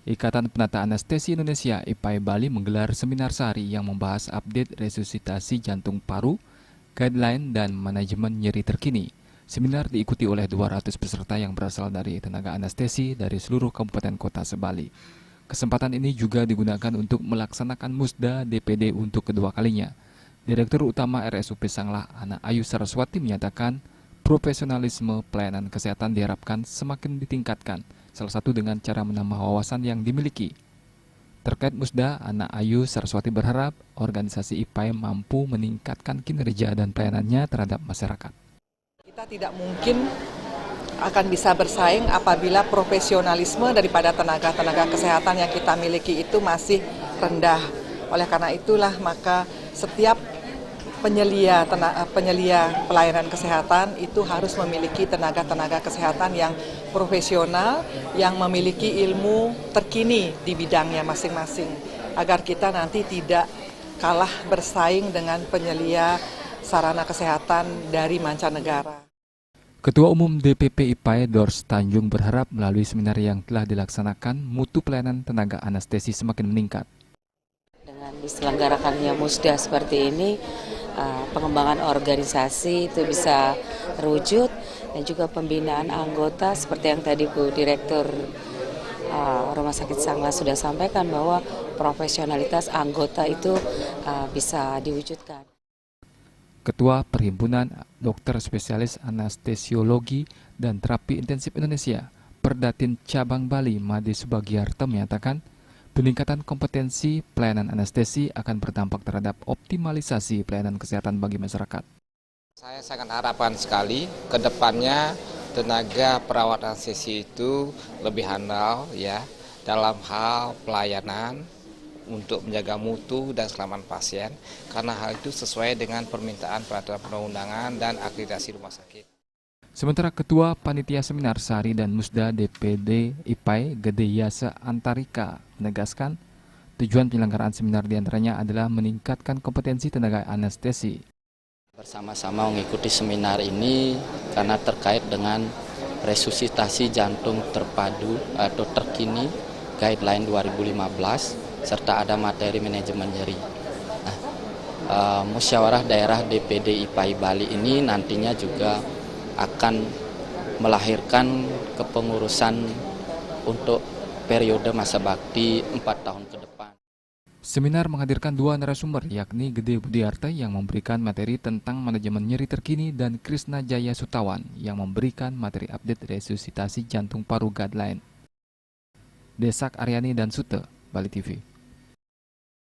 Ikatan Penata Anestesi Indonesia (IPAI) Bali menggelar seminar sehari yang membahas update resusitasi jantung paru, guideline, dan manajemen nyeri terkini. Seminar diikuti oleh 200 peserta yang berasal dari tenaga anestesi dari seluruh kabupaten kota se-Bali. Kesempatan ini juga digunakan untuk melaksanakan Musda DPD untuk kedua kalinya. Direktur Utama RSUP Sanglah, Ana Ayu Saraswati, menyatakan profesionalisme pelayanan kesehatan diharapkan semakin ditingkatkan, salah satu dengan cara menambah wawasan yang dimiliki. Terkait Musda, Ana Ayu Saraswati berharap organisasi IPAI mampu meningkatkan kinerja dan pelayanannya terhadap masyarakat. Kita tidak mungkin akan bisa bersaing apabila profesionalisme daripada tenaga-tenaga kesehatan yang kita miliki itu masih rendah. Oleh karena itulah maka setiap penyelia pelayanan kesehatan itu harus memiliki tenaga-tenaga kesehatan yang profesional, yang memiliki ilmu terkini di bidangnya masing-masing, agar kita nanti tidak kalah bersaing dengan penyelia sarana kesehatan dari mancanegara. Ketua Umum DPP IPAI Dors Tanjung berharap melalui seminar yang telah dilaksanakan, mutu pelayanan tenaga anestesi semakin meningkat. Dengan diselenggarakannya Musda seperti ini, pengembangan organisasi itu bisa terwujud dan juga pembinaan anggota seperti yang tadi Bu Direktur Rumah Sakit Sanglah sudah sampaikan bahwa profesionalitas anggota itu bisa diwujudkan. Ketua Perhimpunan Dokter Spesialis Anestesiologi dan Terapi Intensif Indonesia, Perdatin Cabang Bali, Made Subagiarto, menyatakan peningkatan kompetensi pelayanan anestesi akan berdampak terhadap optimalisasi pelayanan kesehatan bagi masyarakat. Saya sangat harapkan sekali ke depannya tenaga perawat anestesi itu lebih handal ya dalam hal pelayanan untuk menjaga mutu dan keselamatan pasien, karena hal itu sesuai dengan permintaan peraturan perundang-undangan dan akreditasi rumah sakit. Sementara Ketua Panitia Seminar Sari dan Musda DPD IPAI Gede Yasa Antarika menegaskan tujuan penyelenggaraan seminar diantaranya adalah meningkatkan kompetensi tenaga anestesi. Bersama-sama mengikuti seminar ini karena terkait dengan resusitasi jantung terpadu atau terkini guideline 2015 serta ada materi manajemen nyeri. Musyawarah daerah DPD IPAI Bali ini nantinya juga akan melahirkan kepengurusan untuk periode masa bakti 4 tahun ke depan. Seminar menghadirkan dua narasumber, yakni Gede Budiarte yang memberikan materi tentang manajemen nyeri terkini dan Krisna Jaya Sutawan yang memberikan materi update resusitasi jantung paru guideline. Desak Aryani dan Sute, Bali TV.